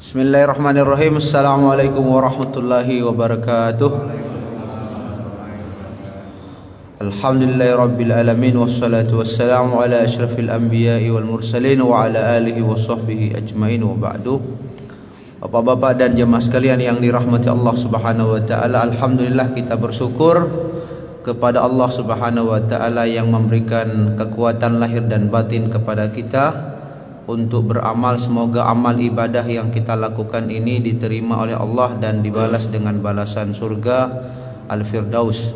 Bismillahirrahmanirrahim. Assalamualaikum warahmatullahi wabarakatuh. Alhamdulillahirabbil alamin wassalatu wassalamu ala asyrafil anbiya'i wal mursalin wa ala alihi wa sahbihi ajmain wa ba'du. Bapak-bapak dan jemaah sekalian yang dirahmati Allah Subhanahu wa taala, alhamdulillah kita bersyukur kepada Allah Subhanahu wa taala yang memberikan kekuatan lahir dan batin kepada kita untuk beramal. Semoga amal ibadah yang kita lakukan ini diterima oleh Allah dan dibalas dengan balasan surga Al-Firdaus.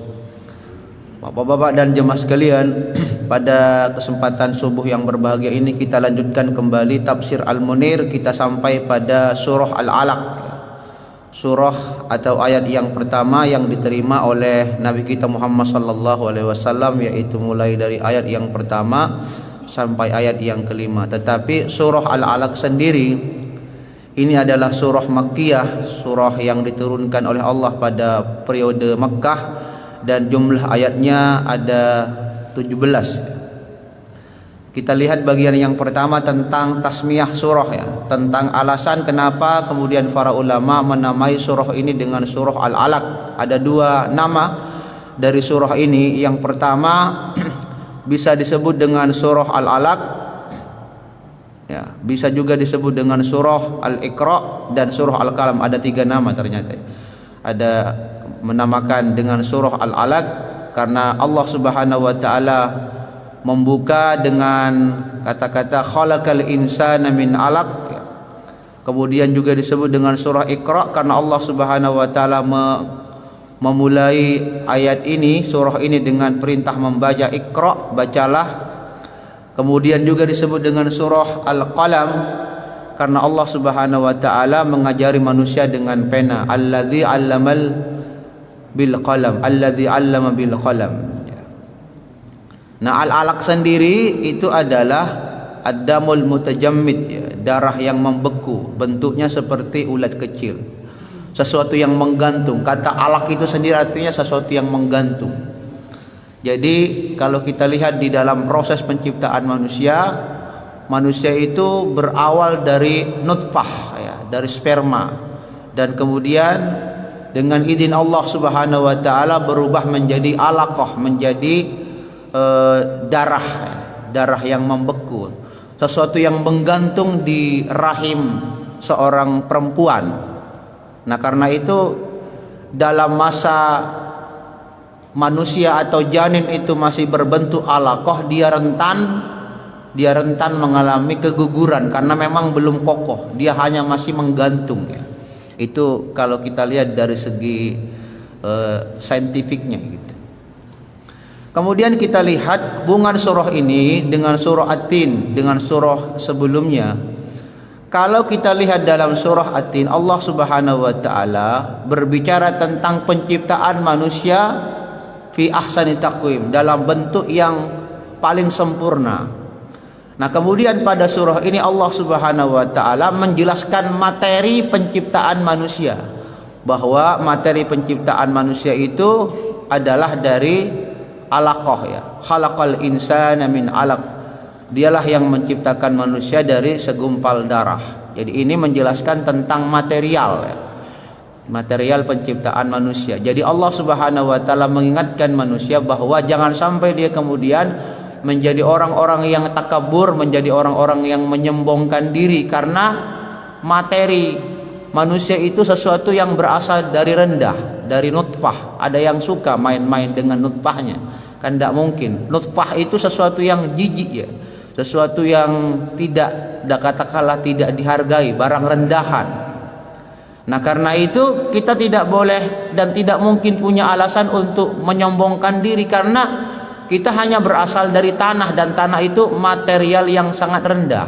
Bapak-bapak dan jemaah sekalian, pada kesempatan subuh yang berbahagia ini kita lanjutkan kembali tafsir Al-Munir. Kita sampai pada surah Al-Alaq, surah atau ayat yang pertama yang diterima oleh Nabi kita Muhammad sallallahu alaihi wasallam, yaitu mulai dari ayat yang pertama sampai ayat yang kelima. Tetapi surah Al-Alaq sendiri ini adalah surah Makkiyah, surah yang diturunkan oleh Allah pada periode Makkah, dan jumlah ayatnya ada 17. Kita lihat bagian yang pertama tentang tasmiyah surah, ya, tentang alasan kenapa kemudian para ulama menamai surah ini dengan surah Al-Alaq. Ada dua nama dari surah ini. Yang pertama bisa disebut dengan surah Al-Alaq, ya, bisa juga disebut dengan surah Al-Iqra dan surah Al-Qalam. Ada tiga nama ternyata. Ada menamakan dengan surah Al-Alaq karena Allah Subhanahu wa taala membuka dengan kata-kata khalaqal insana min 'alaq, ya. Kemudian juga disebut dengan surah Iqra karena Allah Subhanahu wa taala memulai ayat ini, surah ini, dengan perintah membaca, Iqra, bacalah. Kemudian juga disebut dengan surah Al-Qalam karena Allah Subhanahu wa taala mengajari manusia dengan pena. Alladzi 'allamal bil qalam, alladzi 'allama bil qalam. Nah, Al-Alaq sendiri itu adalah ad-damul mutajammid, ya, darah yang membeku, bentuknya seperti ulat kecil, sesuatu yang menggantung. Kata alaq itu sendiri artinya sesuatu yang menggantung. Jadi kalau kita lihat di dalam proses penciptaan manusia, manusia itu berawal dari nutfah, ya, dari sperma, dan kemudian dengan izin Allah Subhanahu wa taala berubah menjadi alaqah, menjadi darah, darah yang membeku, sesuatu yang menggantung di rahim seorang perempuan. Nah, karena itu dalam masa manusia atau janin itu masih berbentuk alaqah, dia rentan mengalami keguguran karena memang belum kokoh, dia hanya masih menggantung, ya. Itu kalau kita lihat dari segi saintifiknya, gitu. Kemudian kita lihat hubungan surah ini dengan surah At-Tin, dengan surah sebelumnya. Kalau kita lihat dalam surah At-Tin, Allah Subhanahu wa taala berbicara tentang penciptaan manusia fi ahsani taqwim, dalam bentuk yang paling sempurna. Nah, kemudian pada surah ini Allah Subhanahu wa taala menjelaskan materi penciptaan manusia, bahwa materi penciptaan manusia itu adalah dari alaqah, ya, khalaqal insana min 'alaq. Dialah yang menciptakan manusia dari segumpal darah. Jadi ini menjelaskan tentang material, ya, material penciptaan manusia. Jadi Allah Subhanahu wa taala mengingatkan manusia bahwa jangan sampai dia kemudian menjadi orang-orang yang takabur, menjadi orang-orang yang menyombongkan diri karena materi manusia itu sesuatu yang berasal dari rendah, dari nutfah. Ada yang suka main-main dengan nutfahnya, kan tidak mungkin. Nutfah itu sesuatu yang jijik, ya, sesuatu yang katakanlah tidak dihargai, barang rendahan. Nah, karena itu kita tidak boleh dan tidak mungkin punya alasan untuk menyombongkan diri karena kita hanya berasal dari tanah, dan tanah itu material yang sangat rendah.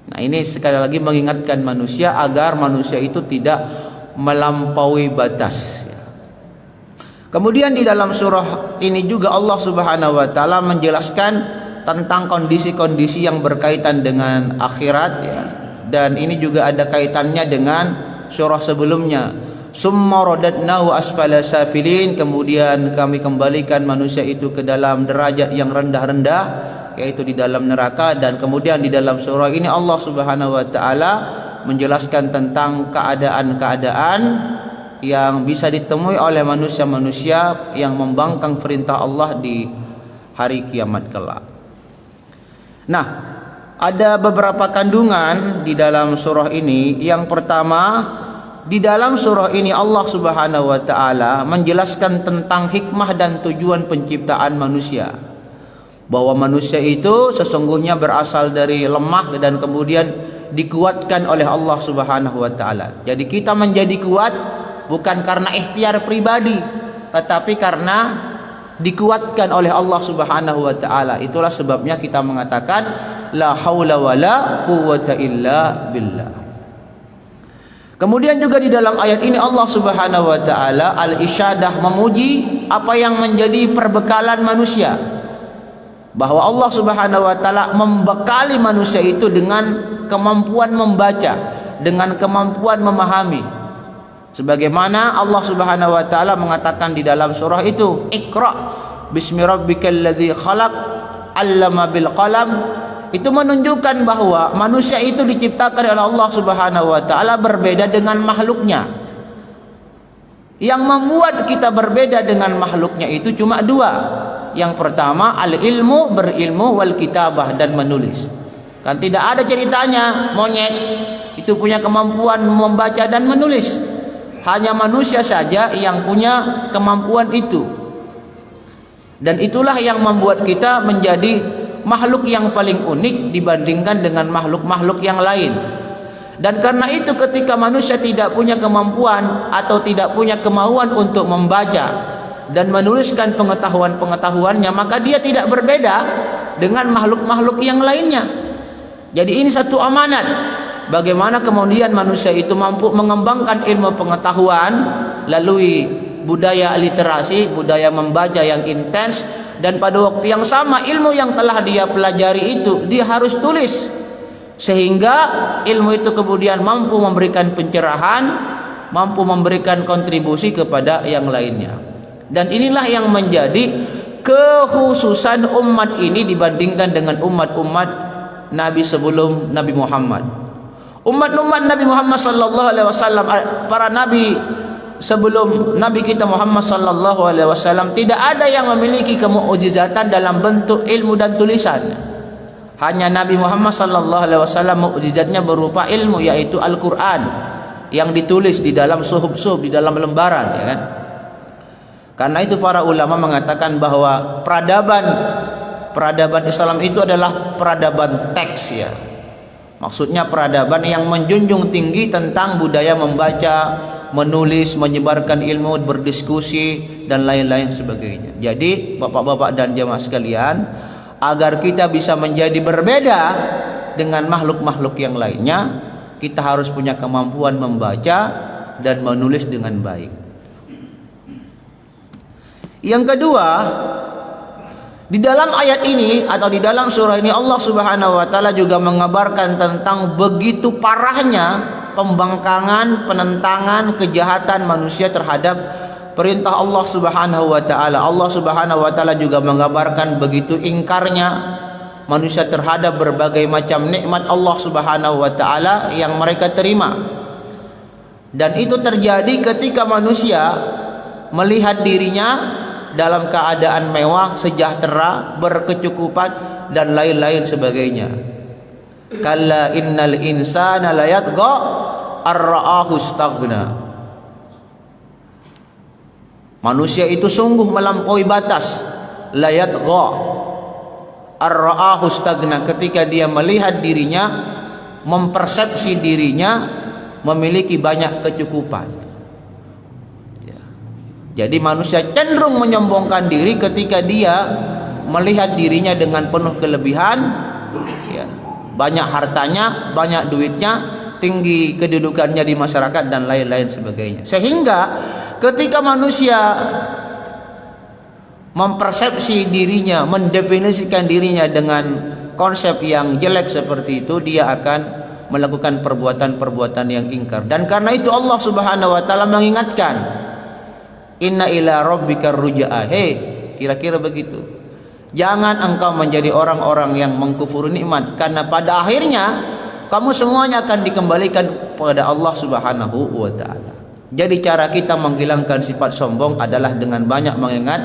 Nah, ini sekali lagi mengingatkan manusia agar manusia itu tidak melampaui batas. Kemudian di dalam surah ini juga Allah Subhanahu wa taala menjelaskan tentang kondisi-kondisi yang berkaitan dengan akhirat, ya. Dan ini juga ada kaitannya dengan surah sebelumnya. Summa radadnahu asfala safilin, kemudian kami kembalikan manusia itu ke dalam derajat yang rendah-rendah, yaitu di dalam neraka. Dan kemudian di dalam surah ini Allah Subhanahu wa taala menjelaskan tentang keadaan-keadaan yang bisa ditemui oleh manusia-manusia yang membangkang perintah Allah di hari kiamat kelak. Nah, ada beberapa kandungan di dalam surah ini. Yang pertama, di dalam surah ini Allah Subhanahu wa taala menjelaskan tentang hikmah dan tujuan penciptaan manusia. Bahwa manusia itu sesungguhnya berasal dari lemah dan kemudian dikuatkan oleh Allah Subhanahu wa taala. Jadi kita menjadi kuat bukan karena ikhtiar pribadi, tetapi karena dikuatkan oleh Allah Subhanahu wa taala. Itulah sebabnya kita mengatakan la haula wala quwwata illa billah. Kemudian juga di dalam ayat ini Allah Subhanahu wa taala al-isyadah memuji apa yang menjadi perbekalan manusia. Bahwa Allah Subhanahu wa taala membekali manusia itu dengan kemampuan membaca, dengan kemampuan memahami. Sebagaimana Allah Subhanahu wa taala mengatakan di dalam surah itu, Iqra bismi rabbikal ladzi khalaq 'allama bil qalam. Itu menunjukkan bahwa manusia itu diciptakan oleh Allah Subhanahu wa taala berbeda dengan makhluknya. Yang membuat kita berbeda dengan makhluknya itu cuma dua. Yang pertama al-ilmu, berilmu, wal kitabah, dan menulis. Kan tidak ada ceritanya monyet itu punya kemampuan membaca dan menulis. Hanya manusia saja yang punya kemampuan itu. Dan itulah yang membuat kita menjadi makhluk yang paling unik dibandingkan dengan makhluk-makhluk yang lain. Dan karena itu ketika manusia tidak punya kemampuan atau tidak punya kemauan untuk membaca dan menuliskan pengetahuan-pengetahuannya, maka dia tidak berbeda dengan makhluk-makhluk yang lainnya. Jadi ini satu amanat. Bagaimana kemudian manusia itu mampu mengembangkan ilmu pengetahuan melalui budaya literasi, budaya membaca yang intens, dan pada waktu yang sama ilmu yang telah dia pelajari itu dia harus tulis, sehingga ilmu itu kemudian mampu memberikan pencerahan, mampu memberikan kontribusi kepada yang lainnya. Dan inilah yang menjadi kekhususan umat ini dibandingkan dengan umat-umat Nabi sebelum Nabi Muhammad. Umat-umat Nabi Muhammad sallallahu alaihi wasallam, para nabi sebelum Nabi kita Muhammad sallallahu alaihi wasallam, tidak ada yang memiliki kemukjizatan dalam bentuk ilmu dan tulisan. Hanya Nabi Muhammad sallallahu alaihi wasallam mukjizatnya berupa ilmu, yaitu Al-Qur'an yang ditulis di dalam suhuf-suhuf, di dalam lembaran, ya kan? Karena itu para ulama mengatakan bahwa peradaban Islam itu adalah peradaban teks, ya. Maksudnya peradaban yang menjunjung tinggi tentang budaya membaca, menulis, menyebarkan ilmu, berdiskusi, dan lain-lain sebagainya. Jadi bapak-bapak dan jemaah sekalian, agar kita bisa menjadi berbeda dengan makhluk-makhluk yang lainnya, kita harus punya kemampuan membaca dan menulis dengan baik. Yang kedua, di dalam ayat ini atau di dalam surah ini Allah Subhanahu wa taala juga mengabarkan tentang begitu parahnya pembangkangan, penentangan, kejahatan manusia terhadap perintah Allah Subhanahu wa taala. Allah Subhanahu wa taala juga mengabarkan begitu ingkarnya manusia terhadap berbagai macam nikmat Allah Subhanahu wa taala yang mereka terima. Dan itu terjadi ketika manusia melihat dirinya dalam keadaan mewah, sejahtera, berkecukupan, dan lain-lain sebagainya. Kalla innal insana layatgha ar-ra'ahu istaghna. Manusia itu sungguh melampaui batas. Layatgha ar-ra'ahu istaghna, ketika dia melihat dirinya, mempersepsi dirinya memiliki banyak kecukupan. Jadi manusia cenderung menyombongkan diri ketika dia melihat dirinya dengan penuh kelebihan, ya, banyak hartanya, banyak duitnya, tinggi kedudukannya di masyarakat, dan lain-lain sebagainya. Sehingga ketika manusia mempersepsi dirinya, mendefinisikan dirinya dengan konsep yang jelek seperti itu, dia akan melakukan perbuatan-perbuatan yang ingkar. Dan karena itu Allah Subhanahu wa taala mengingatkan, inna ila rabbikar rujaa. Kira-kira begitu. Jangan engkau menjadi orang-orang yang mengkufuri nikmat, karena pada akhirnya kamu semuanya akan dikembalikan kepada Allah Subhanahu wa taala. Jadi cara kita menghilangkan sifat sombong adalah dengan banyak mengingat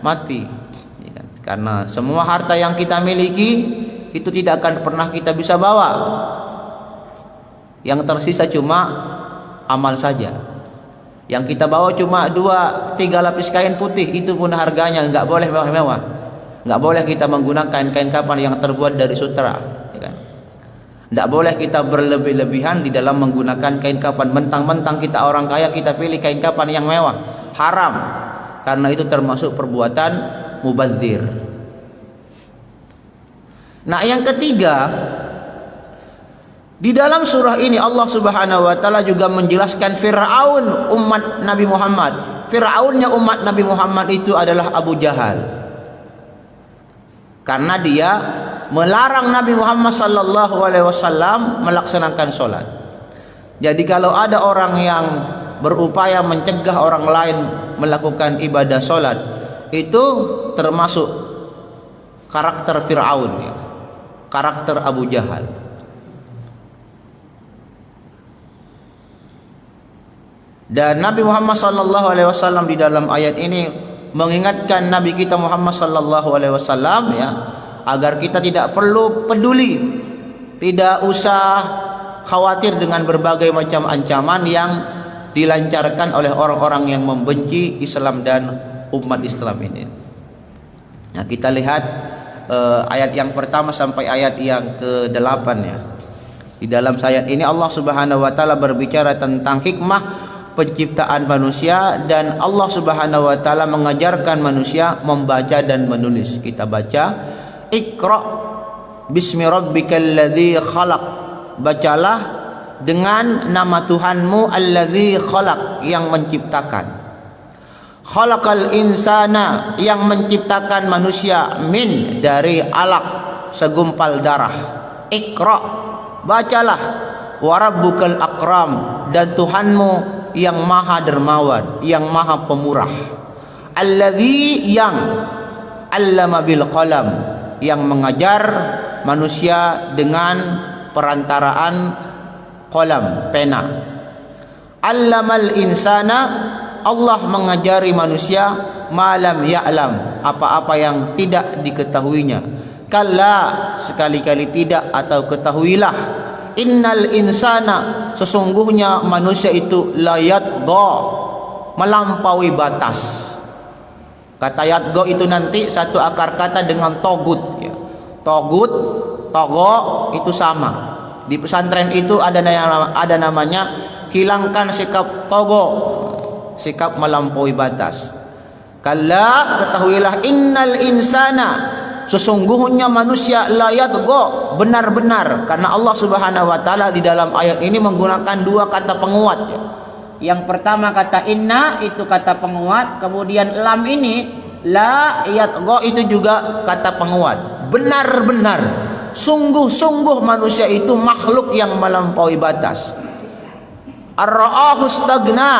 mati. Karena semua harta yang kita miliki itu tidak akan pernah kita bisa bawa. Yang tersisa cuma amal saja. Yang kita bawa cuma 2-3 lapis kain putih, itu pun harganya nggak boleh mewah-mewah. Nggak boleh kita menggunakan kain kapan yang terbuat dari sutra. Tidak boleh kita berlebih-lebihan di dalam menggunakan kain kapan. Mentang-mentang kita orang kaya, kita pilih kain kapan yang mewah. Haram. Karena itu termasuk perbuatan mubadzir. Nah, yang ketiga, di dalam surah ini Allah Subhanahu wa taala juga menjelaskan Fir'aun umat Nabi Muhammad. Fir'aunnya umat Nabi Muhammad itu adalah Abu Jahal. Karena dia melarang Nabi Muhammad sallallahu alaihi wasallam melaksanakan sholat. Jadi kalau ada orang yang berupaya mencegah orang lain melakukan ibadah sholat, itu termasuk karakter Fir'aun, ya. Karakter Abu Jahal. Dan Nabi Muhammad sallallahu alaihi wasallam di dalam ayat ini mengingatkan Nabi kita Muhammad sallallahu alaihi wasallam, ya, agar kita tidak perlu peduli, tidak usah khawatir dengan berbagai macam ancaman yang dilancarkan oleh orang-orang yang membenci Islam dan umat Islam ini. Nah, kita lihat ayat yang pertama sampai ayat yang ke-8, ya. Di dalam ayat ini Allah Subhanahu wa taala berbicara tentang hikmah penciptaan manusia, dan Allah Subhanahu wa taala mengajarkan manusia membaca dan menulis. Kita baca, Iqra bismi rabbikal ladzi khalaq. Bacalah dengan nama Tuhanmu alladzi khalaq, yang menciptakan. Khalaqal insana, yang menciptakan manusia, min, dari alaq, segumpal darah. Iqra, bacalah. Wa rabbukal akram, dan Tuhanmu yang maha dermawan, yang maha pemurah. Alladzi, yang allama bil qalam, yang mengajar manusia dengan perantaraan qalam, pena. Allamal insana, Allah mengajari manusia malam ya'lam, apa-apa yang tidak diketahuinya. Kalla, sekali-kali tidak, atau ketahuilah. Innal insana, sesungguhnya manusia itu layatgha, melampaui batas. Kata yatgha itu nanti satu akar kata dengan togut, ya. Togut, togo itu sama. Di pesantren itu ada namanya hilangkan sikap togo, sikap melampaui batas. Kalla, ketahuilah, innal insana, sesungguhnya manusia layatgha, benar-benar. Karena Allah Subhanahu wa taala di dalam ayat ini menggunakan 2 kata penguat, ya. Yang pertama kata inna, itu kata penguat. Kemudian lam ini, la yatgha, itu juga kata penguat. Benar-benar, sungguh-sungguh manusia itu makhluk yang melampaui batas. Ar-ra'ahu stagna,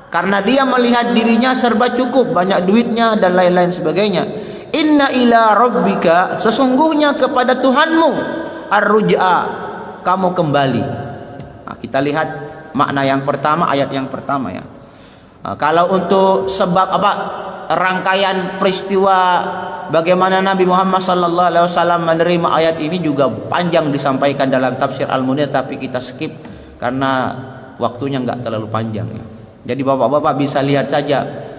karena dia melihat dirinya serba cukup, banyak duitnya dan lain-lain sebagainya. Inna ila rabbika, sesungguhnya kepada Tuhanmu, ar-ruj'a, kamu kembali. Nah, kita lihat makna yang pertama, ayat yang pertama, ya. Nah, kalau untuk sebab rangkaian peristiwa bagaimana Nabi Muhammad sallallahu alaihi wasallam menerima ayat ini juga panjang disampaikan dalam tafsir Al-Munir, tapi kita skip karena waktunya nggak terlalu panjang, ya. Jadi bapak-bapak bisa lihat saja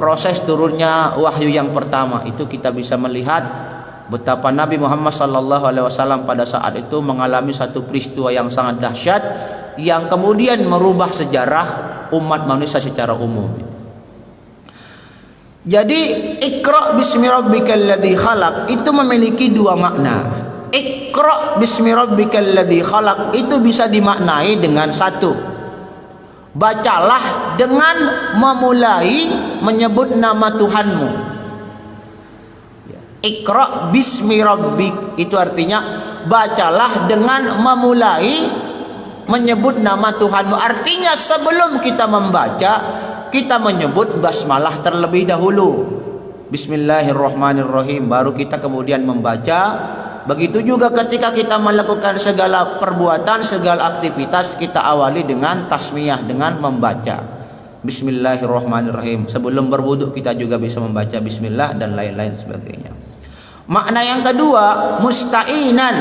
proses turunnya wahyu yang pertama. Itu kita bisa melihat betapa Nabi Muhammad sallallahu alaihi wasallam pada saat itu mengalami satu peristiwa yang sangat dahsyat, yang kemudian merubah sejarah umat manusia secara umum. Jadi Iqra bismi rabbikal ladzi khalaq itu memiliki 2 makna. Iqra bismi rabbikal ladzi khalaq itu bisa dimaknai dengan 1, bacalah dengan memulai menyebut nama Tuhanmu. Iqra bismi rabbik itu artinya bacalah dengan memulai menyebut nama Tuhanmu. Artinya sebelum kita membaca, kita menyebut basmalah terlebih dahulu. Bismillahirrahmanirrahim, baru kita kemudian membaca Begitu juga ketika kita melakukan segala perbuatan, segala aktivitas, kita awali dengan tasmiyah, dengan membaca Bismillahirrahmanirrahim. Sebelum berwudu kita juga bisa membaca Bismillah dan lain-lain sebagainya. Makna yang kedua, musta'inan.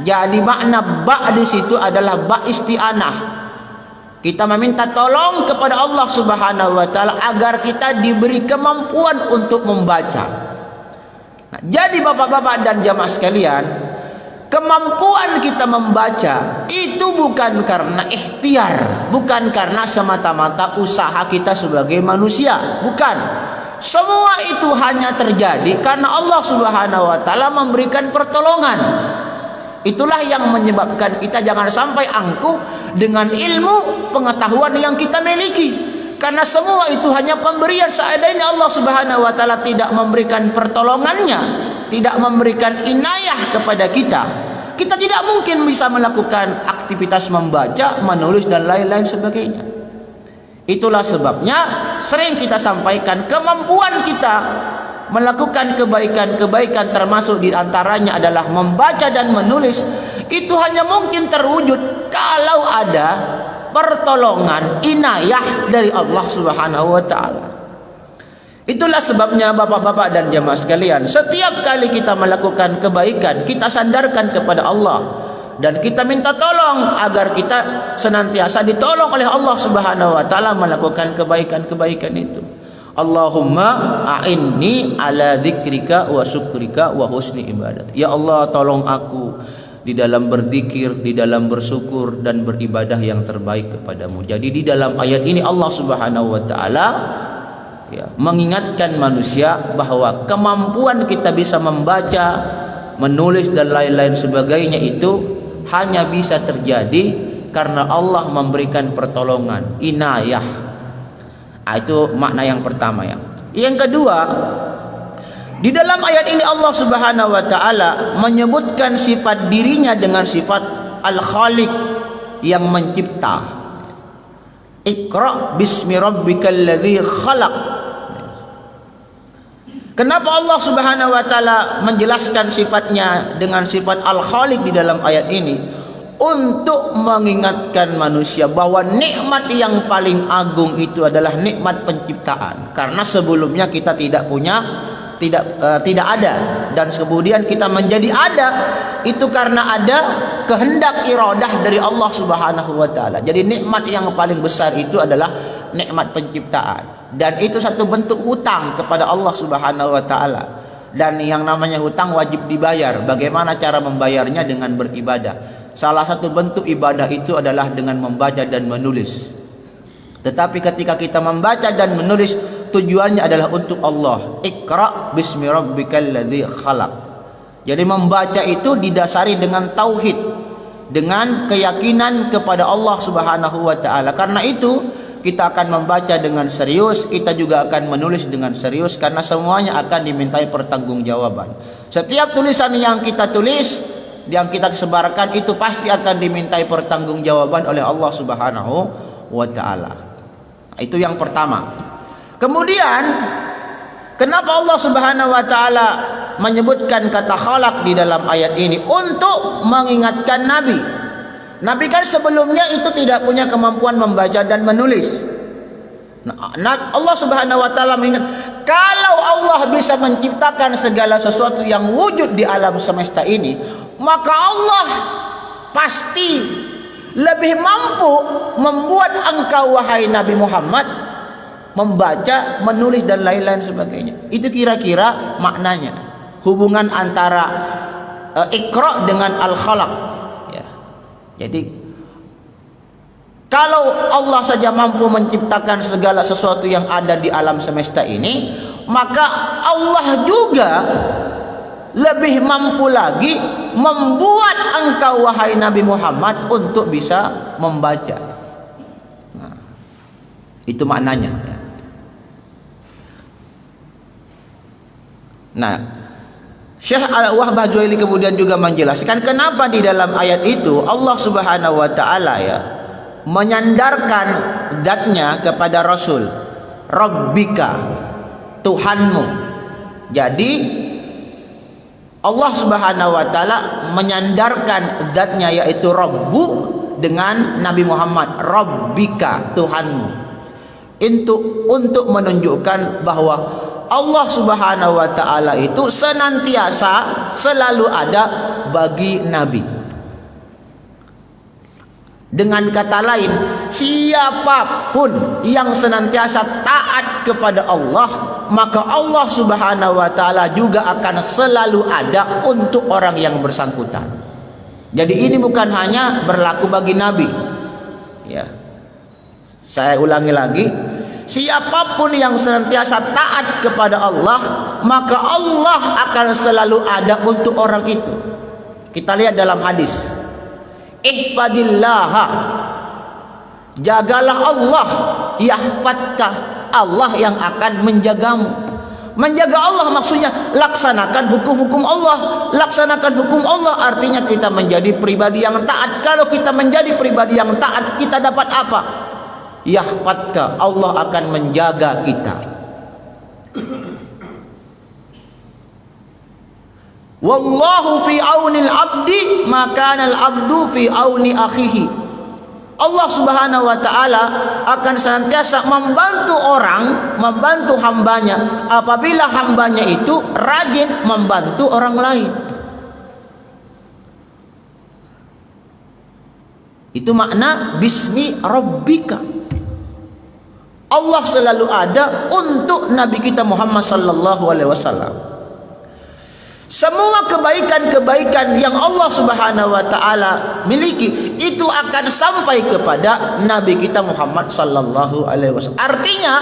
Jadi makna ba di situ adalah ba isti'anah. Kita meminta tolong kepada Allah Subhanahu wa taala agar kita diberi kemampuan untuk membaca. Nah, jadi bapak-bapak dan jamaah sekalian, kemampuan kita membaca itu bukan karena ikhtiar, bukan karena semata-mata usaha kita sebagai manusia, bukan. Semua itu hanya terjadi karena Allah Subhanahu wa taala memberikan pertolongan. Itulah yang menyebabkan kita jangan sampai angkuh dengan ilmu pengetahuan yang kita miliki, karena semua itu hanya pemberian. Seandainya Allah Subhanahu wa taala tidak memberikan pertolongannya, tidak memberikan inayah kepada kita, kita tidak mungkin bisa melakukan aktivitas membaca, menulis dan lain-lain sebagainya. Itulah sebabnya sering kita sampaikan kemampuan kita melakukan kebaikan-kebaikan, termasuk diantaranya adalah membaca dan menulis, itu hanya mungkin terwujud kalau ada pertolongan inayah dari Allah Subhanahu wa taala. Itulah sebabnya bapak-bapak dan jamaah sekalian, setiap kali kita melakukan kebaikan, kita sandarkan kepada Allah dan kita minta tolong agar kita senantiasa ditolong oleh Allah Subhanahu wa taala melakukan kebaikan-kebaikan itu. Allahumma a'inni ala dzikrika wa syukrika wa husni ibadat. Ya Allah, tolong aku di dalam berzikir, di dalam bersyukur dan beribadah yang terbaik kepadamu. Jadi di dalam ayat ini Allah Subhanahu wa taala mengingatkan manusia bahwa kemampuan kita bisa membaca, menulis dan lain-lain sebagainya itu hanya bisa terjadi karena Allah memberikan pertolongan, inayah. Itu makna yang pertama ya. Yang kedua, di dalam ayat ini Allah Subhanahu wa taala menyebutkan sifat dirinya dengan sifat Al-Khaliq, yang mencipta. Iqra bismi rabbikal ladzi khalaq. Kenapa Allah Subhanahu wa taala menjelaskan sifatnya dengan sifat Al-Khaliq di dalam ayat ini? Untuk mengingatkan manusia bahwa nikmat yang paling agung itu adalah nikmat penciptaan. Karena sebelumnya kita tidak ada, dan kemudian kita menjadi ada itu karena ada kehendak iradah dari Allah Subhanahu wa taala. Jadi nikmat yang paling besar itu adalah nikmat penciptaan, dan itu satu bentuk hutang kepada Allah Subhanahu wa taala. Dan yang namanya hutang wajib dibayar. Bagaimana cara membayarnya? Dengan beribadah. Salah satu bentuk ibadah itu adalah dengan membaca dan menulis. Tetapi ketika kita membaca dan menulis, tujuannya adalah untuk Allah. Iqra bismi rabbikal ladzi khalaq. Jadi membaca itu didasari dengan tauhid, dengan keyakinan kepada Allah Subhanahu wa taala. Karena itu kita akan membaca dengan serius, kita juga akan menulis dengan serius, karena semuanya akan dimintai pertanggungjawaban. Setiap tulisan yang kita tulis, yang kita sebarkan itu pasti akan dimintai pertanggungjawaban oleh Allah Subhanahu wa taala. Itu yang pertama. Kemudian kenapa Allah Subhanahu wa taala menyebutkan kata khalaq di dalam ayat ini? Untuk mengingatkan Nabi. Nabi kan sebelumnya itu tidak punya kemampuan membaca dan menulis. Allah Subhanahu wa taala mengingat, kalau Allah bisa menciptakan segala sesuatu yang wujud di alam semesta ini, maka Allah pasti lebih mampu membuat engkau wahai Nabi Muhammad membaca, menulis dan lain-lain sebagainya. Itu kira-kira maknanya, hubungan antara Iqra dengan Al-Khalaq. Jadi kalau Allah saja mampu menciptakan segala sesuatu yang ada di alam semesta ini, maka Allah juga lebih mampu lagi membuat engkau wahai Nabi Muhammad untuk bisa membaca. Nah, itu maknanya. Nah, Syekh Al-Wahbah Juwaili kemudian juga menjelaskan kenapa di dalam ayat itu Allah Subhanahu wa taala menyandarkan zatnya kepada Rasul. Rabbika, Tuhanmu. Jadi Allah Subhanahu wa taala menyandarkan zatnya yaitu Rabbu dengan Nabi Muhammad, Rabbika, Tuhanmu. Untuk menunjukkan bahwa Allah Subhanahu wa taala itu senantiasa selalu ada bagi nabi. Dengan kata lain, siapapun yang senantiasa taat kepada Allah, maka Allah Subhanahu wa taala juga akan selalu ada untuk orang yang bersangkutan. Jadi ini bukan hanya berlaku bagi nabi. Ya. Saya ulangi lagi, siapapun yang senantiasa taat kepada Allah, maka Allah akan selalu ada untuk orang itu. Kita lihat dalam hadis, ihfadillaha, jagalah Allah, yahfadka, Allah yang akan menjagamu. Menjaga Allah maksudnya laksanakan hukum-hukum Allah. Laksanakan hukum Allah artinya kita menjadi pribadi yang taat. Kalau kita menjadi pribadi yang taat, kita dapat apa? Yahfadka, Allah akan menjaga kita. Wallahu fi aunil abdi maka al abdu fi auni akhihi. Allah Subhanahu wa taala akan senantiasa membantu orang, membantu hambanya apabila hambanya itu rajin membantu orang lain. Itu makna bismi rabbika. Allah selalu ada untuk Nabi kita Muhammad sallallahu alaihi wasallam. Semua kebaikan-kebaikan yang Allah Subhanahu wa taala miliki itu akan sampai kepada Nabi kita Muhammad sallallahu alaihi wasallam. Artinya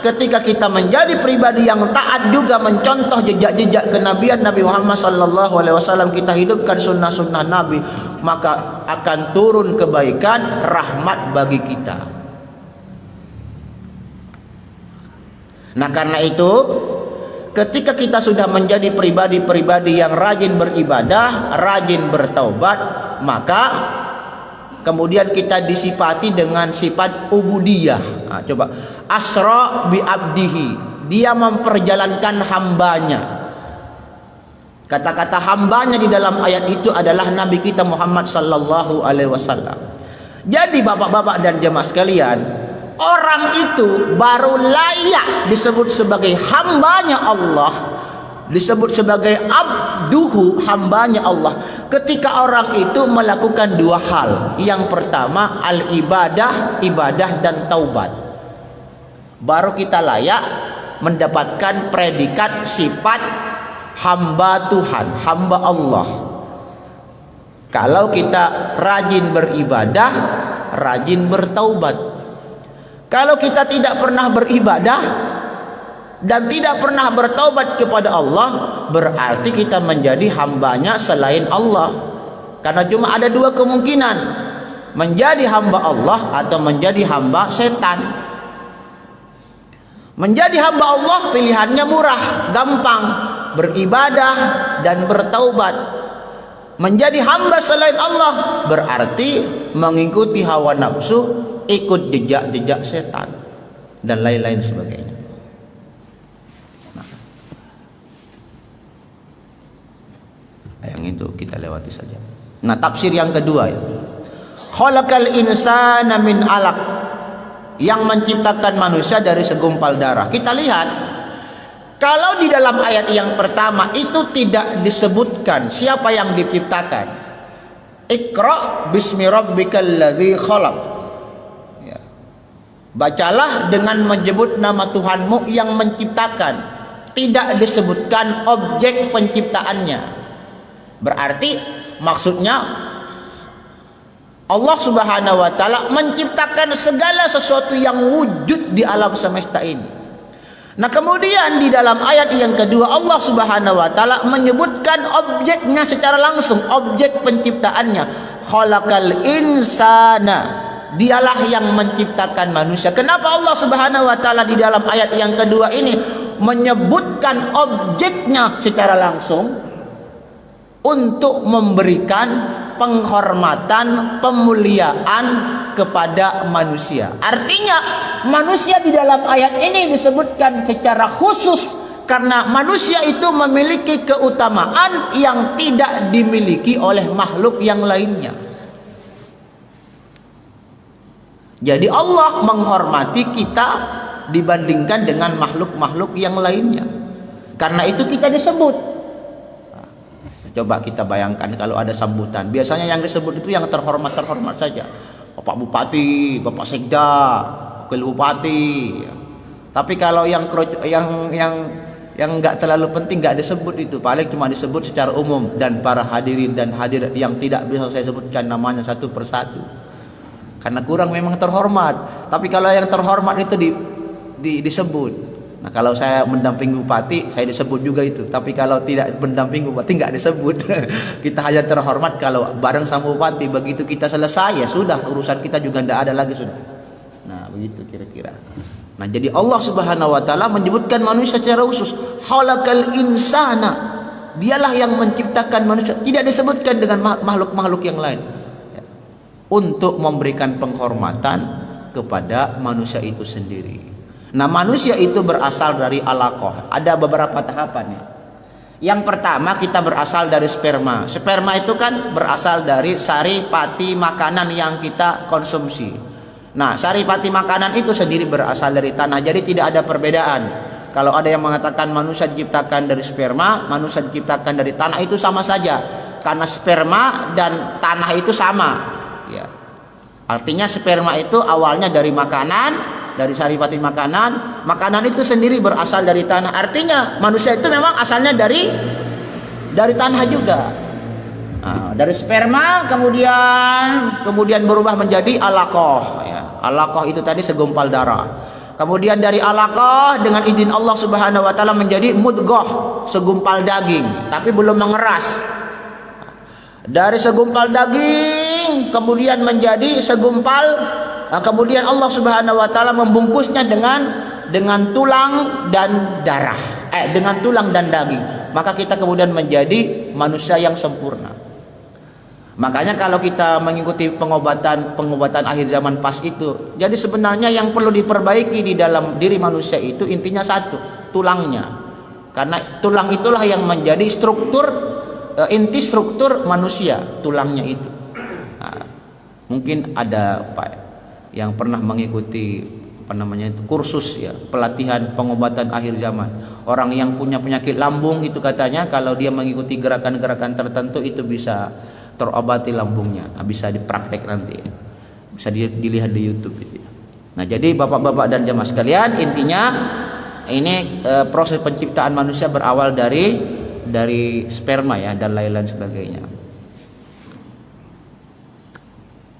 ketika kita menjadi pribadi yang taat juga mencontoh jejak-jejak kenabian Nabi Muhammad sallallahu alaihi wasallam, kita hidupkan sunnah-sunnah Nabi, maka akan turun kebaikan, rahmat bagi kita. Nah, karena itu ketika kita sudah menjadi pribadi-pribadi yang rajin beribadah, rajin bertaubat, maka kemudian kita disifati dengan sifat ubudiyah. Nah, coba asra bi abdihi, dia memperjalankan hambanya. Kata-kata hambanya di dalam ayat itu adalah Nabi kita Muhammad sallallahu alaihi wasallam. Jadi bapak-bapak dan jemaah sekalian, orang itu baru layak disebut sebagai hambanya Allah, disebut sebagai abduhu, hambanya Allah, ketika orang itu melakukan dua hal. Yang pertama al-ibadah, ibadah dan taubat. Baru kita layak mendapatkan predikat sifat hamba Tuhan, hamba Allah. Kalau kita rajin beribadah, rajin bertaubat. Kalau kita tidak pernah beribadah dan tidak pernah bertaubat kepada Allah, berarti kita menjadi hambanya selain Allah. Karena cuma ada dua kemungkinan, menjadi hamba Allah atau menjadi hamba setan. Menjadi hamba Allah pilihannya murah, gampang, beribadah dan bertaubat. Menjadi hamba selain Allah berarti mengikuti hawa nafsu, ikut jejak-jejak setan dan lain-lain sebagainya. Yang itu kita lewati saja. Nah, tafsir yang kedua ya, khalaqal insana min alaq, yang menciptakan manusia dari segumpal darah. Kita lihat, kalau di dalam ayat yang pertama itu tidak disebutkan siapa yang diciptakan. Iqra bismi rabbikal ladzi khalaq. Ya. Bacalah dengan menyebut nama Tuhanmu yang menciptakan. Tidak disebutkan objek penciptaannya. Berarti maksudnya Allah Subhanahu wa taala menciptakan segala sesuatu yang wujud di alam semesta ini. Nah, kemudian di dalam ayat yang kedua Allah Subhanahu wa taala menyebutkan objeknya secara langsung, objek penciptaannya. Khalaqal insana, dialah yang menciptakan manusia. Kenapa Allah Subhanahu wa taala di dalam ayat yang kedua ini menyebutkan objeknya secara langsung? Untuk memberikan penghormatan, pemuliaan kepada manusia. Artinya manusia di dalam ayat ini disebutkan secara khusus Karena manusia itu memiliki keutamaan yang tidak dimiliki oleh makhluk yang lainnya. Jadi Allah menghormati kita dibandingkan dengan makhluk-makhluk yang lainnya. Karena itu kita disebut. Coba kita bayangkan kalau ada sambutan. Biasanya yang disebut itu yang terhormat-terhormat saja. Bapak Bupati, Bapak Sekda, Wakil Bupati. Tapi kalau yang nggak terlalu penting nggak disebut itu, paling cuma disebut secara umum, dan para hadirin dan hadirat yang tidak bisa saya sebutkan namanya satu persatu karena kurang memang terhormat. Tapi kalau yang terhormat itu disebut. Nah, kalau saya mendampingi bupati saya disebut juga itu, tapi kalau tidak mendampingi bupati nggak disebut. Kita hanya terhormat kalau bareng sama bupati. Begitu kita selesai ya sudah, urusan kita juga tidak ada lagi sudah. Nah begitu kira-kira. Nah, jadi Allah Subhanahu wa taala menyebutkan manusia secara khusus, khalaqal insana. Dialah yang menciptakan manusia, tidak disebutkan dengan makhluk-makhluk yang lain. Ya. Untuk memberikan penghormatan kepada manusia itu sendiri. Nah, manusia itu berasal dari alaqah. Ada beberapa tahapan ya. Yang pertama, kita berasal dari sperma. Sperma itu kan berasal dari sari pati makanan yang kita konsumsi. Nah, saripati makanan itu sendiri berasal dari tanah. Jadi tidak ada perbedaan. Kalau ada yang mengatakan manusia diciptakan dari sperma, manusia diciptakan dari tanah, itu sama saja. Karena sperma dan tanah itu sama. Ya. Artinya sperma itu awalnya dari makanan, dari saripati makanan. Makanan itu sendiri berasal dari tanah. Artinya manusia itu memang asalnya dari tanah juga. Nah, dari sperma kemudian berubah menjadi alaqah ya. Alaqah itu tadi segumpal darah. Kemudian dari alaqah dengan izin Allah Subhanahu wa taala menjadi mudghah, segumpal daging, tapi belum mengeras. Dari segumpal daging kemudian menjadi segumpal, kemudian Allah Subhanahu wa taala membungkusnya dengan tulang dan darah. Dengan tulang dan daging. Maka kita kemudian menjadi manusia yang sempurna. Makanya kalau kita mengikuti pengobatan akhir zaman pas itu, jadi sebenarnya yang perlu diperbaiki di dalam diri manusia itu intinya satu, tulangnya. Karena tulang itulah yang menjadi inti struktur manusia, tulangnya itu. Nah, mungkin ada Pak yang pernah mengikuti kursus ya, pelatihan pengobatan akhir zaman. Orang yang punya penyakit lambung itu katanya kalau dia mengikuti gerakan-gerakan tertentu itu bisa terobati lambungnya. Nah, bisa dipraktek nanti ya. Bisa dilihat di YouTube gitu ya. Nah, jadi bapak-bapak dan jemaah sekalian, intinya ini proses penciptaan manusia berawal dari sperma ya, dan lain-lain sebagainya.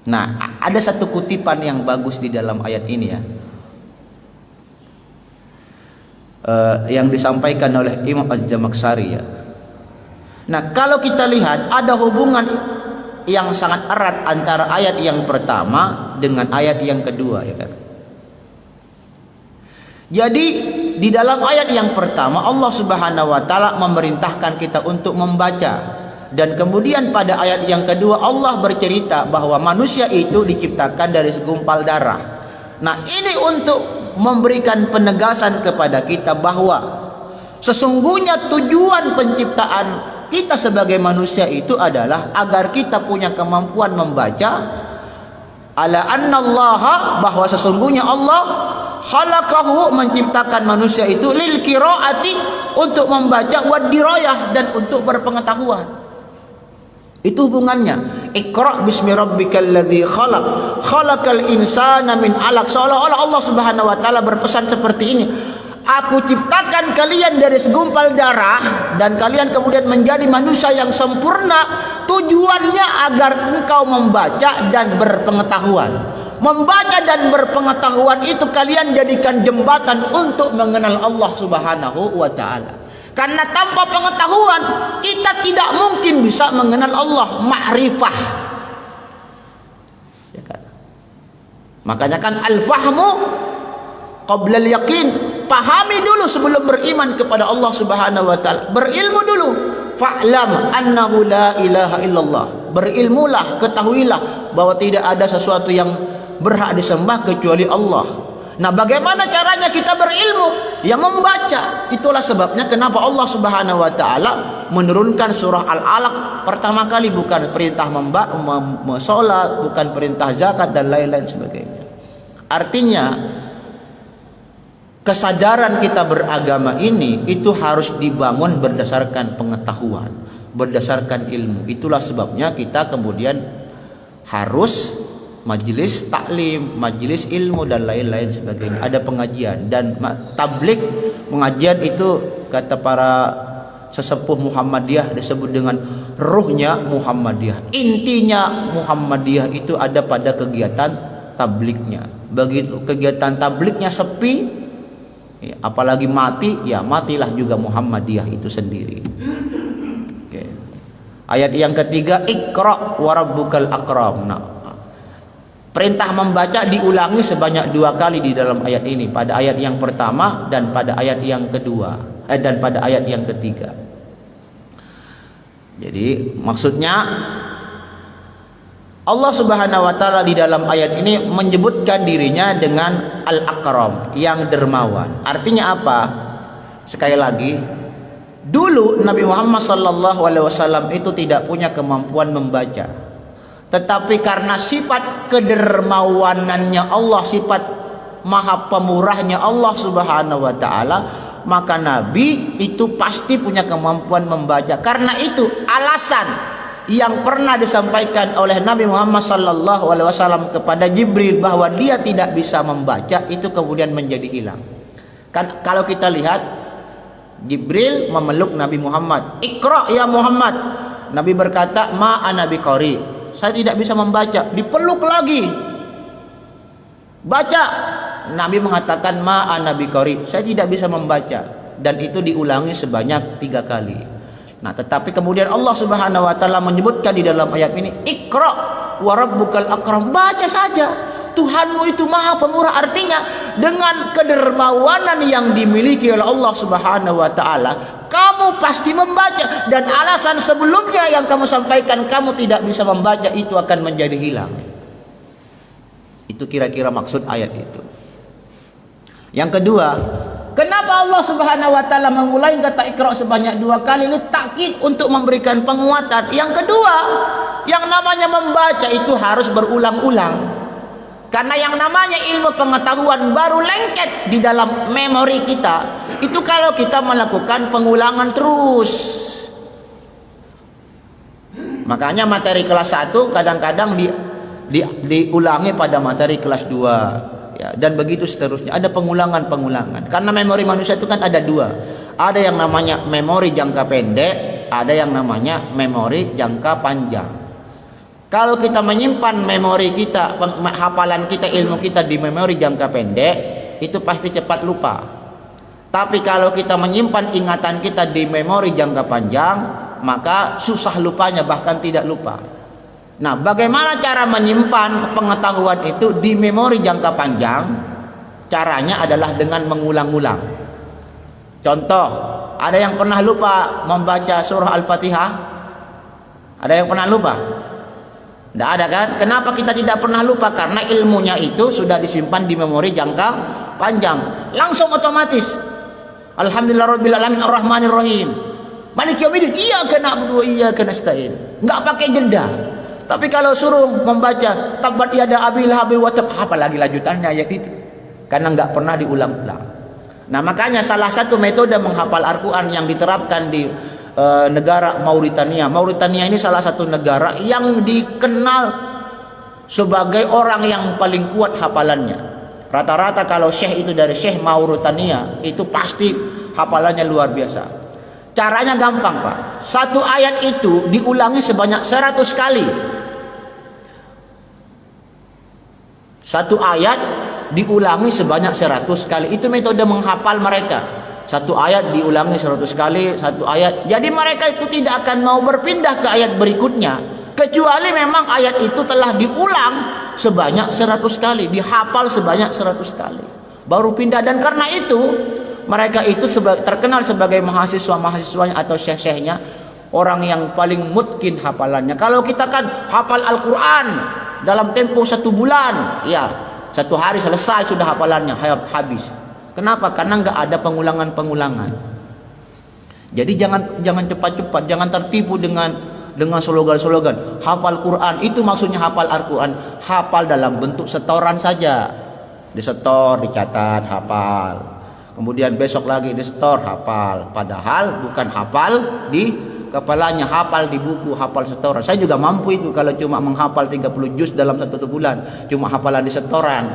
Nah, ada satu kutipan yang bagus di dalam ayat ini ya, yang disampaikan oleh Imam Az-Zamakhsyari ya. Nah, kalau kita lihat ada hubungan yang sangat erat antara ayat yang pertama dengan ayat yang kedua ya kan. Jadi di dalam ayat yang pertama Allah Subhanahu wa taala memerintahkan kita untuk membaca, dan kemudian pada ayat yang kedua Allah bercerita bahwa manusia itu diciptakan dari segumpal darah. Nah, ini untuk memberikan penegasan kepada kita bahwa sesungguhnya tujuan penciptaan kita sebagai manusia itu adalah agar kita punya kemampuan membaca. Ala annallaha, bahwa sesungguhnya Allah khalaqahu, menciptakan manusia itu lil qiraati, untuk membaca, wad dirayah, dan untuk berpengetahuan. Itu hubungannya. Iqra bismi rabbikal ladzi khalaq, khalaqal insana min 'alaq. Seolah-olah Allah Subhanahu wa taala berpesan seperti ini. Aku ciptakan kalian dari segumpal darah, dan kalian kemudian menjadi manusia yang sempurna. Tujuannya agar engkau membaca dan berpengetahuan. Membaca dan berpengetahuan itu kalian jadikan jembatan untuk mengenal Allah Subhanahu wa taala. Karena tanpa pengetahuan kita tidak mungkin bisa mengenal Allah, ma'rifah. Ya kan? Makanya kan al-fahmu qabla al-yaqin. Pahami dulu sebelum beriman kepada Allah Subhanahu wa taala. Berilmu dulu. Fa'lam annahu la ilaha illallah. Berilmulah, ketahuilah bahwa tidak ada sesuatu yang berhak disembah kecuali Allah. Nah, bagaimana caranya kita berilmu? yang membaca. Itulah sebabnya kenapa Allah Subhanahu wa taala menurunkan surah Al-Alaq pertama kali, bukan perintah salat, bukan perintah zakat dan lain-lain sebagainya. Artinya kesadaran kita beragama ini itu harus dibangun berdasarkan pengetahuan, berdasarkan ilmu. Itulah sebabnya kita kemudian harus majelis taklim, majelis ilmu dan lain-lain sebagainya. Ada pengajian dan tablik. Pengajian itu kata para sesepuh Muhammadiyah disebut dengan ruhnya Muhammadiyah. Intinya Muhammadiyah itu ada pada kegiatan tabliknya. Begitu kegiatan tabliknya sepi, ya, apalagi mati, ya matilah juga Muhammadiyah itu sendiri. Oke. Ayat yang ketiga, Iqra wa rabbukal akram. Nah, perintah membaca diulangi sebanyak 2 kali di dalam ayat ini, pada ayat yang pertama dan pada ayat yang kedua, dan pada ayat yang ketiga. Jadi maksudnya Allah Subhanahu wa taala di dalam ayat ini menyebutkan dirinya dengan Al-Akram, yang dermawan. Artinya apa? Sekali lagi, dulu Nabi Muhammad sallallahu alaihi wasallam itu tidak punya kemampuan membaca. Tetapi karena sifat kedermawanannya Allah, sifat maha pemurahnya Allah Subhanahu wa taala, maka Nabi itu pasti punya kemampuan membaca. Karena itu alasan yang pernah disampaikan oleh Nabi Muhammad sallallahu alaihi wasallam kepada Jibril bahwa dia tidak bisa membaca itu kemudian menjadi hilang. Kan kalau kita lihat, Jibril memeluk Nabi Muhammad, "Iqra ya Muhammad." Nabi berkata, "Ma ana biqari." Saya tidak bisa membaca. Dipeluk lagi, "Baca." Nabi mengatakan, "Ma ana biqari." Saya tidak bisa membaca. Dan itu diulangi sebanyak 3 kali. Nah, tetapi kemudian Allah Subhanahu wa taala menyebutkan di dalam ayat ini, "Iqra wa rabbukal akram." Baca saja. Tuhanmu itu maha pemurah. Artinya dengan kedermawanan yang dimiliki oleh Allah Subhanahu wa taala, kamu pasti membaca, dan alasan sebelumnya yang kamu sampaikan kamu tidak bisa membaca itu akan menjadi hilang. Itu kira-kira maksud ayat itu. Yang kedua, kenapa Allah Subhanahu wa taala mengulangi kata Iqra sebanyak 2 kali? Ini takkid, untuk memberikan penguatan. Yang kedua, yang namanya membaca itu harus berulang-ulang. Karena yang namanya ilmu pengetahuan baru lengket di dalam memori kita itu kalau kita melakukan pengulangan terus. Makanya materi kelas 1 kadang-kadang diulangi pada materi kelas 2, ya, dan begitu seterusnya. Ada pengulangan-pengulangan. Karena memori manusia itu kan ada 2. Ada yang namanya memori jangka pendek, ada yang namanya memori jangka panjang. Kalau kita menyimpan memori kita, hafalan kita, ilmu kita di memori jangka pendek, itu pasti cepat lupa. Tapi kalau kita menyimpan ingatan kita di memori jangka panjang, maka susah lupanya, bahkan tidak lupa. Nah, bagaimana cara menyimpan pengetahuan itu di memori jangka panjang? Caranya adalah dengan mengulang-ulang. Contoh, ada yang pernah lupa membaca surah Al-Fatihah? Ada yang pernah lupa? Tidak ada kan? Kenapa kita tidak pernah lupa? Karena ilmunya itu sudah disimpan di memori jangka panjang. Langsung otomatis. Alhamdulillahirabbil alamin arrahmanir rahim. Maliki yaumiddin. Iyyaka na'budu wa iyyaka nasta'in. Enggak pakai jeda. Tapi kalau suruh membaca tabbat yada abil habil wa tab, apalagi lanjutannya ayat itu. Karena enggak pernah diulang-ulang. Nah, makanya salah satu metode menghafal Al-Qur'an yang diterapkan di negara Mauritania. Mauritania ini salah satu negara yang dikenal sebagai orang yang paling kuat hafalannya. Rata-rata kalau syekh itu dari syekh Mauritania itu pasti hafalannya luar biasa. Caranya gampang, Pak. Satu ayat itu diulangi sebanyak 100 kali. Satu ayat diulangi sebanyak 100 kali. Itu metode menghafal mereka. Satu ayat diulangi 100 kali, satu ayat. Jadi mereka itu tidak akan mau berpindah ke ayat berikutnya, kecuali memang ayat itu telah diulang sebanyak 100 kali, dihafal sebanyak 100 kali, baru pindah. Dan karena itu mereka itu terkenal sebagai mahasiswa-mahasiswanya atau syekh-syekhnya, orang yang paling mungkin hafalannya. Kalau kita kan hafal Al-Quran dalam tempo 1 bulan, ya 1 hari selesai sudah hafalannya, habis. Kenapa? Karena nggak ada pengulangan-pengulangan. Jadi jangan cepat-cepat, jangan tertipu dengan slogan-slogan. Hafal Quran itu maksudnya hafal Al-Quran, hafal dalam bentuk setoran saja. Disetor, dicatat, hafal. Kemudian besok lagi disetor, hafal. Padahal bukan hafal di kepalanya, hafal di buku, hafal setoran. Saya juga mampu itu kalau cuma menghafal 30 juz dalam satu bulan, cuma hafalan di setoran.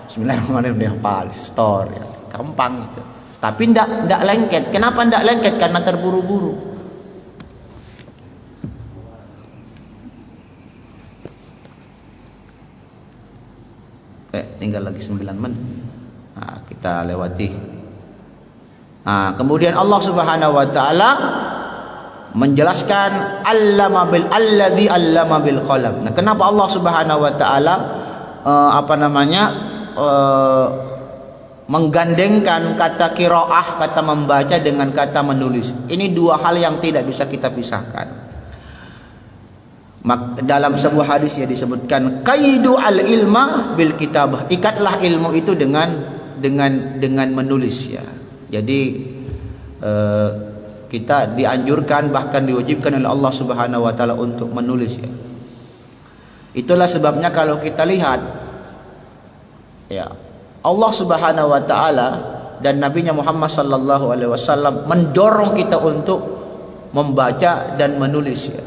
Bismillahirrahmanirrahim, dihafal, di setor, ya. Gampang itu. Tapi ndak lengket. Kenapa ndak lengket? Karena terburu-buru. Tinggal lagi 9 menit. Nah, kita lewati. Nah, kemudian Allah Subhanahu wa taala menjelaskan alladzi allama bil qalam. Nah, kenapa Allah Subhanahu wa taala menggandengkan kata qiraah, kata membaca dengan kata menulis? Ini dua hal yang tidak bisa kita pisahkan. Dalam sebuah hadis ya disebutkan qaidu al ilma bil kitabah, ikatlah ilmu itu dengan menulis ya. Jadi kita dianjurkan bahkan diwajibkan oleh Allah Subhanahu wa taala untuk menulis ya. Itulah sebabnya kalau kita lihat ya, Allah Subhanahu wa taala dan Nabinya Muhammad sallallahu alaihi wasallam mendorong kita untuk membaca dan menulis ya.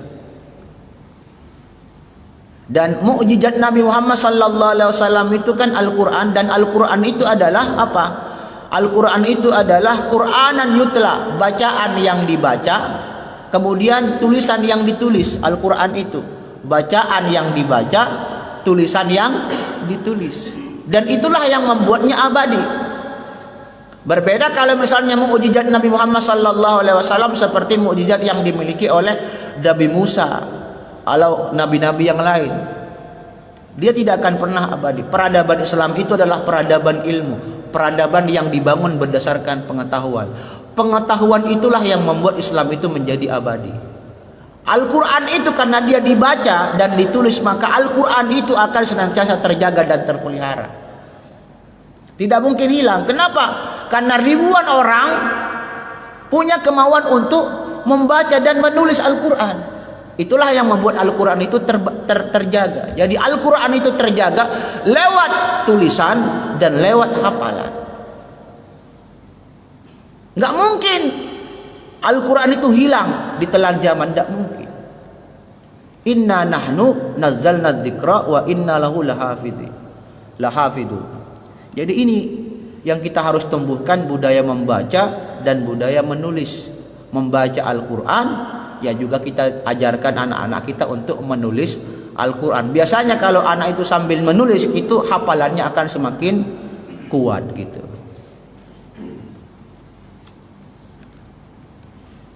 Dan mukjizat Nabi Muhammad sallallahu alaihi wasallam itu kan Al-Qur'an, dan Al-Qur'an itu adalah apa? Al-Qur'an itu adalah Qur'anan yutla, bacaan yang dibaca, kemudian tulisan yang ditulis. Al-Qur'an itu bacaan yang dibaca, tulisan yang ditulis. Dan itulah yang membuatnya abadi. Berbeda kalau misalnya mukjizat Nabi Muhammad sallallahu alaihi wasallam seperti mukjizat yang dimiliki oleh Nabi Musa atau nabi-nabi yang lain. Dia tidak akan pernah abadi. Peradaban Islam itu adalah peradaban ilmu, peradaban yang dibangun berdasarkan pengetahuan. Pengetahuan itulah yang membuat Islam itu menjadi abadi. Al-Quran itu karena dia dibaca dan ditulis, maka Al-Quran itu akan senantiasa terjaga dan terpelihara, tidak mungkin hilang. Kenapa? Karena ribuan orang punya kemauan untuk membaca dan menulis Al-Quran. Itulah yang membuat Al-Quran itu terjaga. Jadi Al-Quran itu terjaga lewat tulisan dan lewat hafalan. Nggak mungkin Al-Quran itu hilang di telan zaman, tidak mungkin. Inna nahnu nazzalna dzikra wa inna lahu lahafidun. Jadi ini yang kita harus tumbuhkan, budaya membaca dan budaya menulis. Membaca Al-Quran, ya juga kita ajarkan anak-anak kita untuk menulis Al-Quran. Biasanya kalau anak itu sambil menulis, itu hafalannya akan semakin kuat gitu.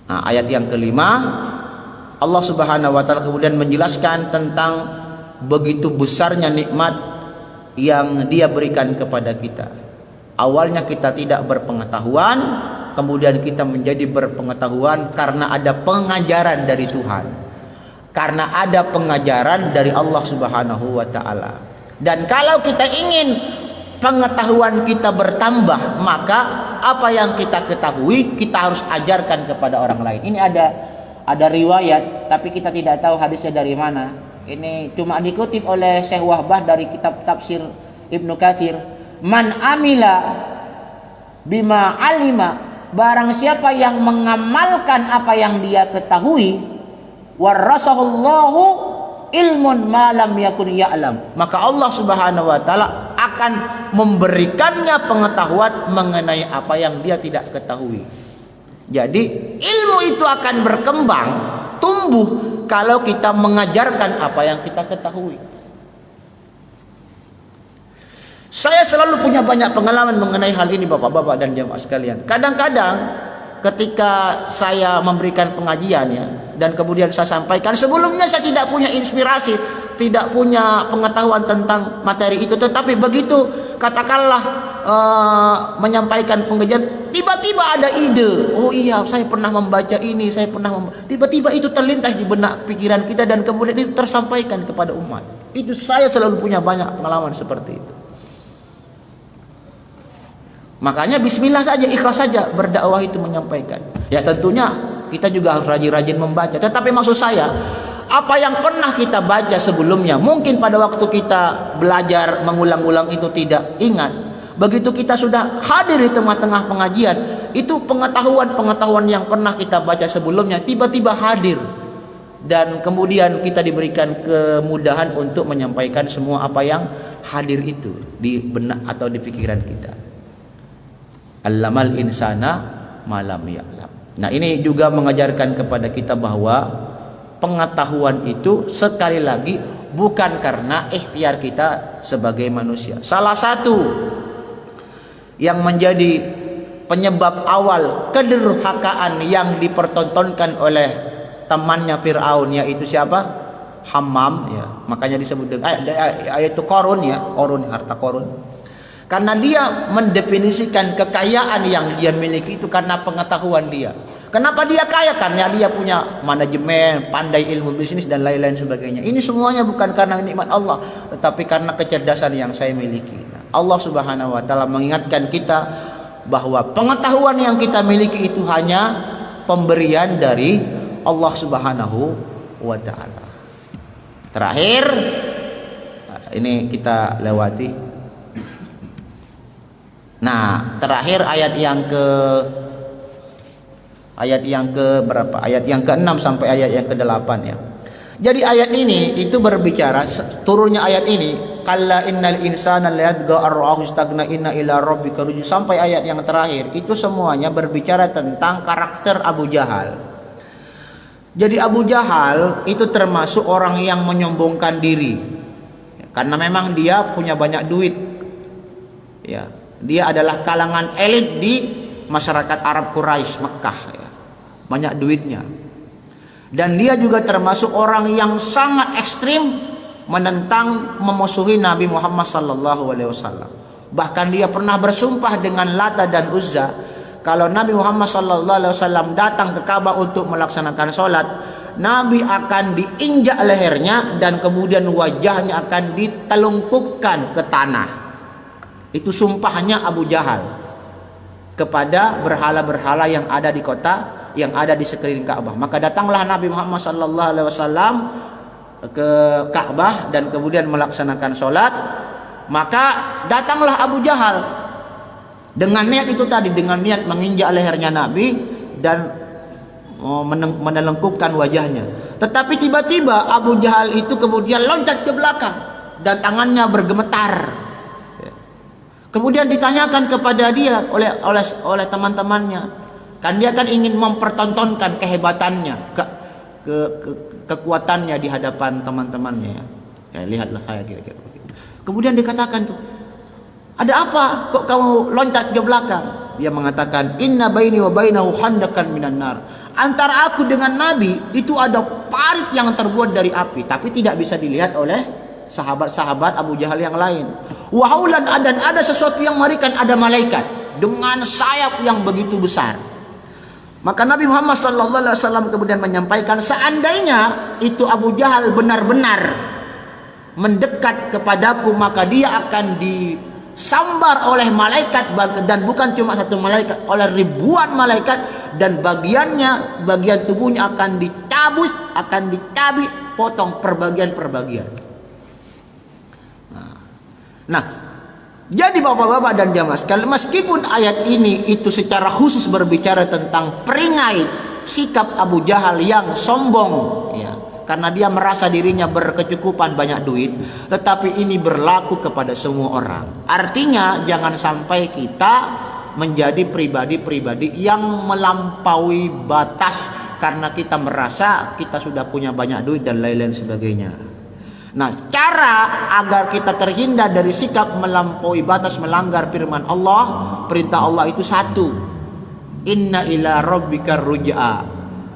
Nah, ayat yang kelima, Allah Subhanahu wa taala kemudian menjelaskan tentang begitu besarnya nikmat yang Dia berikan kepada kita. Awalnya kita tidak berpengetahuan, kemudian kita menjadi berpengetahuan karena ada pengajaran dari Tuhan, karena ada pengajaran dari Allah Subhanahu wa taala. Dan kalau kita ingin pengetahuan kita bertambah, maka apa yang kita ketahui kita harus ajarkan kepada orang lain. Ini ada riwayat, tapi kita tidak tahu hadisnya dari mana. Ini cuma dikutip oleh Syekh Wahbah dari kitab tafsir Ibnu Katsir. Man amila bima alima, barang siapa yang mengamalkan apa yang dia ketahui, warasahullahu ilmun ma lam yakun ya'lam, maka Allah Subhanahu wa taala akan memberikannya pengetahuan mengenai apa yang dia tidak ketahui. Jadi ilmu itu akan berkembang, tumbuh kalau kita mengajarkan apa yang kita ketahui. Saya selalu punya banyak pengalaman mengenai hal ini, bapak-bapak dan jamaah sekalian. Kadang-kadang ketika saya memberikan pengajian ya, dan kemudian saya sampaikan, sebelumnya saya tidak punya inspirasi, tidak punya pengetahuan tentang materi itu, tetapi begitu katakanlah menyampaikan pengajian, tiba-tiba ada ide. Oh iya, saya pernah membaca ini, tiba-tiba itu terlintas di benak pikiran kita dan kemudian itu tersampaikan kepada umat. Itu saya selalu punya banyak pengalaman seperti itu. Makanya bismillah saja, ikhlas saja berdakwah itu menyampaikan. Ya tentunya kita juga harus rajin-rajin membaca. Tetapi maksud saya, apa yang pernah kita baca sebelumnya, mungkin pada waktu kita belajar mengulang-ulang itu tidak ingat. Begitu kita sudah hadir di tengah-tengah pengajian, itu pengetahuan-pengetahuan yang pernah kita baca sebelumnya tiba-tiba hadir. Dan kemudian kita diberikan kemudahan untuk menyampaikan semua apa yang hadir itu di benak atau di pikiran kita. Allamal insana malam ya'lam. Nah, ini juga mengajarkan kepada kita bahwa pengetahuan itu sekali lagi bukan karena ikhtiar kita sebagai manusia. Salah satu yang menjadi penyebab awal kedurhakaan yang dipertontonkan oleh temannya Fir'aun, yaitu siapa? Hammam, ya. Makanya disebut dengan ayat itu Qarun, ya, Qarun, harta Qarun. Karena dia mendefinisikan kekayaan yang dia miliki itu karena pengetahuan dia. Kenapa dia kaya? Karena dia punya manajemen, pandai ilmu bisnis dan lain-lain sebagainya. Ini semuanya bukan karena nikmat Allah, tetapi karena kecerdasan yang saya miliki. Nah, Allah Subhanahu wa taala mengingatkan kita bahwa pengetahuan yang kita miliki itu hanya pemberian dari Allah Subhanahu wa taala. Terakhir, ini kita lewati. Nah, terakhir ayat yang ke berapa? Ayat yang ke-6 sampai ayat yang ke-8, ya. Jadi ayat ini itu berbicara, turunnya ayat ini, kalla innal insana layadgha ar-ra'ahu istagna inna ila rabbika ruju, sampai ayat yang terakhir itu semuanya berbicara tentang karakter Abu Jahal. Jadi Abu Jahal itu termasuk orang yang menyombongkan diri, karena memang dia punya banyak duit, ya. Dia adalah kalangan elit di masyarakat Arab Quraisy Mekah, ya. Banyak duitnya. Dan dia juga termasuk orang yang sangat ekstrim menentang, memusuhi Nabi Muhammad SAW. Bahkan dia pernah bersumpah dengan Lata dan Uzza, kalau Nabi Muhammad SAW datang ke Ka'bah untuk melaksanakan sholat, Nabi akan diinjak lehernya dan kemudian wajahnya akan ditelungkupkan ke tanah. Itu sumpahnya Abu Jahal kepada berhala-berhala yang ada di kota, yang ada di sekeliling Ka'bah. Maka datanglah Nabi Muhammad SAW ke Ka'bah dan kemudian melaksanakan sholat. Maka datanglah Abu Jahal dengan niat itu tadi, dengan niat menginjak lehernya Nabi dan menelungkupkan wajahnya. Tetapi tiba-tiba Abu Jahal itu kemudian loncat ke belakang dan tangannya bergemetar. Kemudian ditanyakan kepada dia oleh teman-temannya, kan dia kan ingin mempertontonkan kehebatannya, kekuatannya di hadapan teman-temannya. Ya, lihatlah saya kira-kira begitu. Kemudian dikatakan, ada apa kok kamu loncat ke belakang? Dia mengatakan, inna baini wa bainahu khandakan minan nar. Antara aku dengan Nabi itu ada parit yang terbuat dari api, tapi tidak bisa dilihat oleh sahabat-sahabat Abu Jahal yang lain. Wahaulan dan ada sesuatu yang mengerikan, ada malaikat dengan sayap yang begitu besar. Maka Nabi Muhammad SAW kemudian menyampaikan, seandainya itu Abu Jahal benar-benar mendekat kepadaku, maka dia akan disambar oleh malaikat, dan bukan cuma satu malaikat, oleh ribuan malaikat, dan bagian tubuhnya akan dicabut, akan dicabik, potong perbagian-perbagian. Nah, jadi bapak-bapak dan jamaah sekalian, meskipun ayat ini itu secara khusus berbicara tentang peringai sikap Abu Jahal yang sombong, ya, karena dia merasa dirinya berkecukupan banyak duit, tetapi ini berlaku kepada semua orang. Artinya jangan sampai kita menjadi pribadi-pribadi yang melampaui batas karena kita merasa kita sudah punya banyak duit dan lain-lain sebagainya. Nah, cara agar kita terhindar dari sikap melampaui batas, melanggar firman Allah, perintah Allah itu satu, inna ila rabbika ruj'a.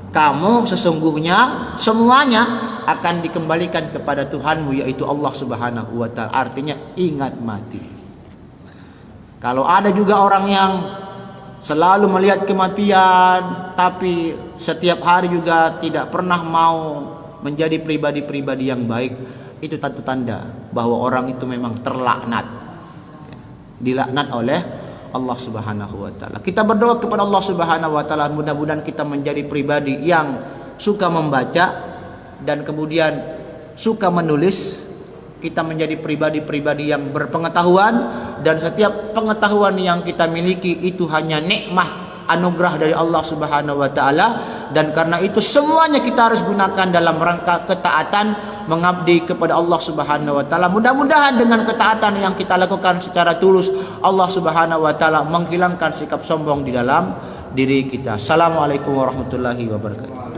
Kamu sesungguhnya semuanya akan dikembalikan kepada Tuhanmu, yaitu Allah Subhanahu wa ta'ala. Artinya ingat mati. Kalau ada juga orang yang selalu melihat kematian, tapi setiap hari juga tidak pernah mau menjadi pribadi-pribadi yang baik, itu tanda-tanda bahwa orang itu memang terlaknat, dilaknat oleh Allah Subhanahu wa taala. Kita berdoa kepada Allah Subhanahu wa taala, mudah-mudahan kita menjadi pribadi yang suka membaca dan kemudian suka menulis. Kita menjadi pribadi-pribadi yang berpengetahuan, dan setiap pengetahuan yang kita miliki itu hanya nikmat anugerah dari Allah Subhanahu wa taala, dan karena itu semuanya kita harus gunakan dalam rangka ketaatan mengabdi kepada Allah Subhanahu wa taala. Mudah-mudahan dengan ketaatan yang kita lakukan secara tulus, Allah Subhanahu wa taala menghilangkan sikap sombong di dalam diri kita. Assalamualaikum warahmatullahi wabarakatuh.